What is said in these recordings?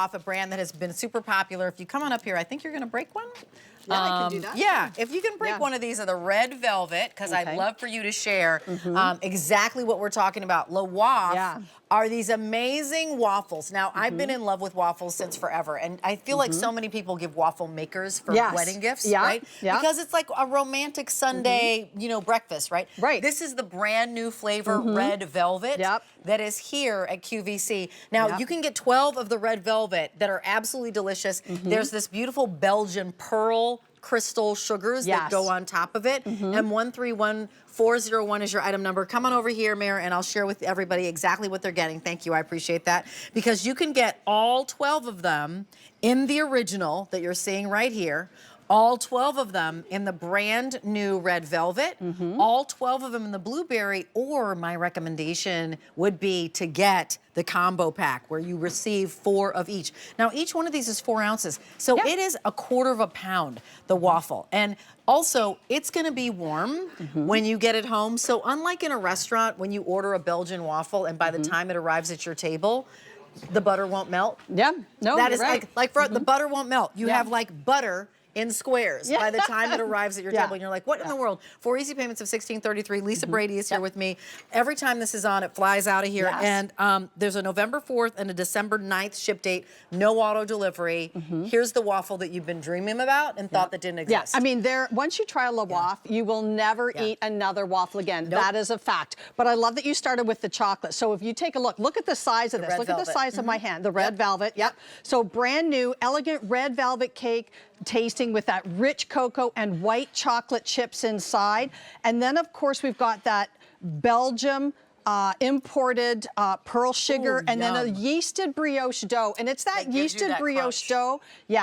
off a brand that has been super popular. If you come on up here, I think you're going to break one. Yeah, I can do that. Yeah, if you can break one of these of the red velvet, because I'd love for you to share exactly what we're talking about. Le Waffle are these amazing waffles. Now, I've been in love with waffles since forever, and I feel like so many people give waffle makers for wedding gifts, right? Because it's like a romantic Sunday, you know, breakfast, right? Right. This is the brand new flavor, red velvet, that is here at QVC. Now, you can get 12 of the red velvet that are absolutely delicious. There's this beautiful Belgian pearl crystal sugars that go on top of it. And 131401 is your item number. Come on over here, Mayor, and I'll share with everybody exactly what they're getting. Thank you, I appreciate that. Because you can get all 12 of them in the original that you're seeing right here. All 12 of them in the brand new red velvet, all 12 of them in the blueberry, or my recommendation would be to get the combo pack where you receive 4 of each. Now, each one of these is 4 ounces, so it is a quarter of a pound, the waffle. And also, it's gonna be warm when you get it home. So unlike in a restaurant, when you order a Belgian waffle and by the time it arrives at your table, the butter won't melt. No, that is like for the butter won't melt. You have like butter in squares by the time it arrives at your table, and you're like, what in the world? 4 easy payments of $16.33. Lisa Brady is here with me. Every time this is on, it flies out of here. And there's a November 4th and a December 9th ship date, no auto delivery. Here's the waffle that you've been dreaming about and thought that didn't exist. I mean, once you try Le Waffle, you will never eat another waffle again. That is a fact. But I love that you started with the chocolate. So if you take a look at the size of this. Look at the size of my hand, the red velvet. So brand new, elegant red velvet cake, tasting with that rich cocoa and white chocolate chips inside. And then, of course, we've got that Belgium imported pearl sugar, and then a yeasted brioche dough. And it's that yeasted brioche dough.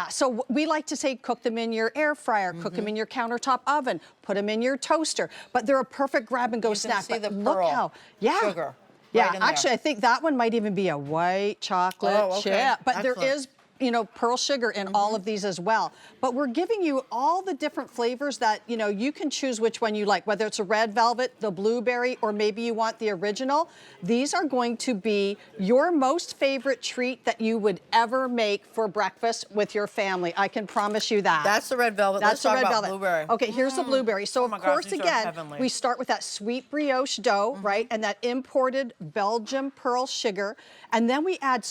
So we like to say cook them in your air fryer, cook them in your countertop oven, put them in your toaster. But they're a perfect grab-and-go snack. But look how, sugar. Actually, I think that one might even be a white chocolate chip. But there is, you know, pearl sugar in all of these as well. But we're giving you all the different flavors that, you know, you can choose which one you like, whether it's a red velvet, the blueberry, or maybe you want the original. These are going to be your most favorite treat that you would ever make for breakfast with your family. I can promise you that. That's the red velvet. That's Let's the talk red about velvet. blueberry. Okay, here's the blueberry. So, of course, again, we start with that sweet brioche dough, right, and that imported Belgium pearl sugar. And then we add,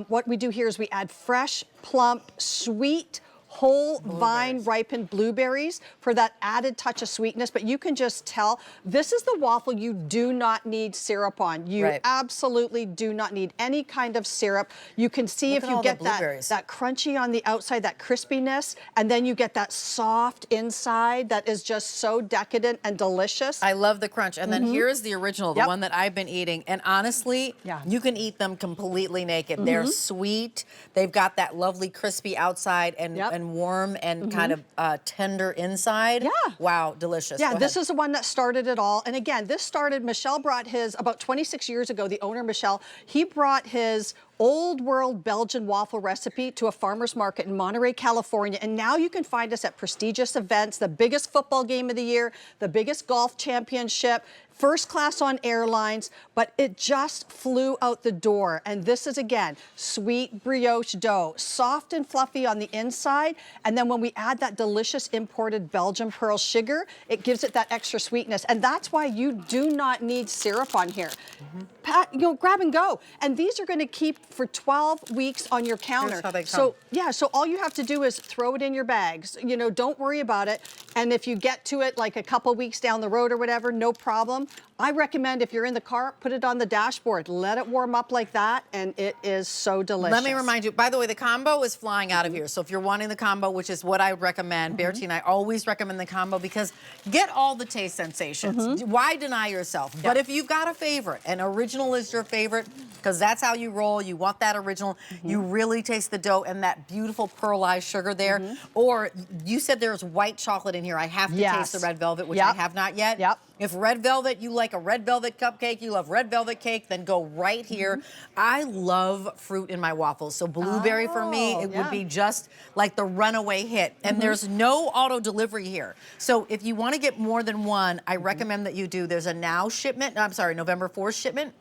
what we do here is we add fresh, plump, sweet, whole vine ripened blueberries for that added touch of sweetness. But you can just tell, this is the waffle you do not need syrup on. You absolutely do not need any kind of syrup. You can see if you get that crunchy on the outside, that crispiness, and then you get that soft inside that is just so decadent and delicious. I love the crunch. And then here's the original, the one that I've been eating. And honestly, you can eat them completely naked. They're sweet. They've got that lovely crispy outside and warm and kind of tender inside. Wow, delicious. This is the one that started it all. And again, this started, Michelle brought his, about 26 years ago, the owner, Michelle, he brought his old world Belgian waffle recipe to a farmer's market in Monterey, California. And now you can find us at prestigious events, the biggest football game of the year, the biggest golf championship, first class on airlines, but it just flew out the door. And this is, again, sweet brioche dough, soft and fluffy on the inside. And then when we add that delicious imported Belgian pearl sugar, it gives it that extra sweetness. And that's why you do not need syrup on here. You know, grab and go. And these are going to keep for 12 weeks on your counter. Here's how they come. So, so all you have to do is throw it in your bags. You know, don't worry about it. And if you get to it like a couple weeks down the road or whatever, no problem. I recommend if you're in the car, put it on the dashboard. Let it warm up like that, and it is so delicious. Let me remind you, by the way, the combo is flying out of here. So if you're wanting the combo, which is what I would recommend, Bertie and I always recommend the combo because get all the taste sensations. Why deny yourself? But if you've got a favorite, and original is your favorite, because that's how you roll, you want that original, you really taste the dough and that beautiful pearlized sugar there. Or you said there's white chocolate in here. I have to taste the red velvet, which I have not yet. If red velvet, you like a red velvet cupcake, you love red velvet cake, then go right here. I love fruit in my waffles. So blueberry for me, it would be just like the runaway hit. And there's no auto delivery here. So if you want to get more than one, I recommend that you do. There's a now shipment, I'm sorry, November 4th shipment.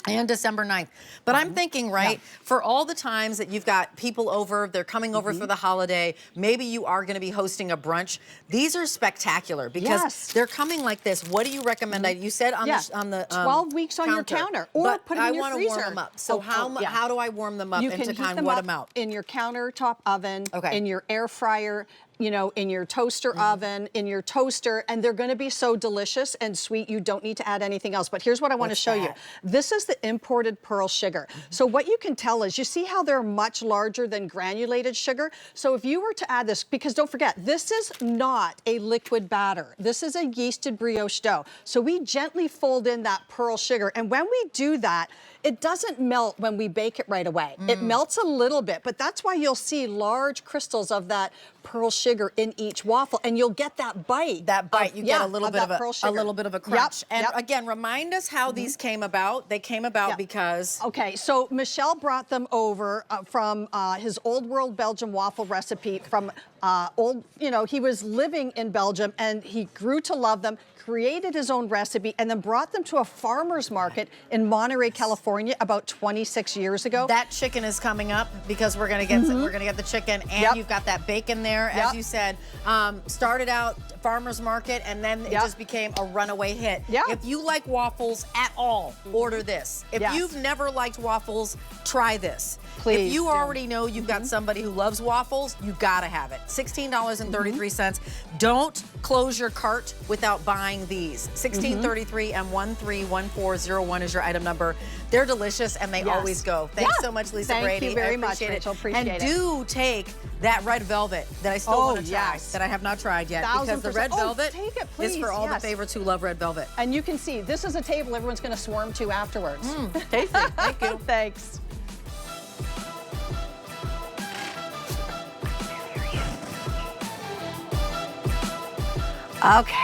And December 9th. But I'm thinking, right, for all the times that you've got people over, they're coming over for the holiday, maybe you are going to be hosting a brunch. These are spectacular because they're coming like this. What do you recommend? You said on the 12 weeks on your counter, or put them in your freezer. I want to warm them up. So how do I warm them up? You can heat them up in your countertop oven, in your air fryer, you know, in your toaster oven, in your toaster, and they're going to be so delicious and sweet. You don't need to add anything else. But here's what I want to show you. This is the imported pearl sugar. So what you can tell is, you see how they're much larger than granulated sugar? So if you were to add this, because don't forget, this is not a liquid batter. This is a yeasted brioche dough. So we gently fold in that pearl sugar. And when we do that, it doesn't melt when we bake it right away. It melts a little bit, but that's why you'll see large crystals of that pearl sugar in each waffle, and you'll get that bite. You get a little bit of a crunch. And again, remind us how these came about. They came about because... Okay, so Michel brought them over from his Old World Belgian waffle recipe from he was living in Belgium, and he grew to love them, created his own recipe, and then brought them to a farmer's market in Monterey, California about 26 years ago. That chicken is coming up because we're gonna get the chicken, and you've got that bacon there, as you said. Started out farmer's market, and then it just became a runaway hit. If you like waffles at all, order this. If you've never liked waffles, try this. Please. If you already know you've got somebody who loves waffles, you gotta have it. $16.33. Don't close your cart without buying these. $16.33 and 131401 is your item number. They're delicious, and they always go. Thanks so much, Lisa Brady. Thank you very much, Rachel. Appreciate it. And do take that red velvet that I still want to try, that I have not tried yet, because the red velvet is for all the favorites who love red velvet. And you can see, this is a table everyone's going to swarm to afterwards. Tasty. Thank you. Thanks. Okay.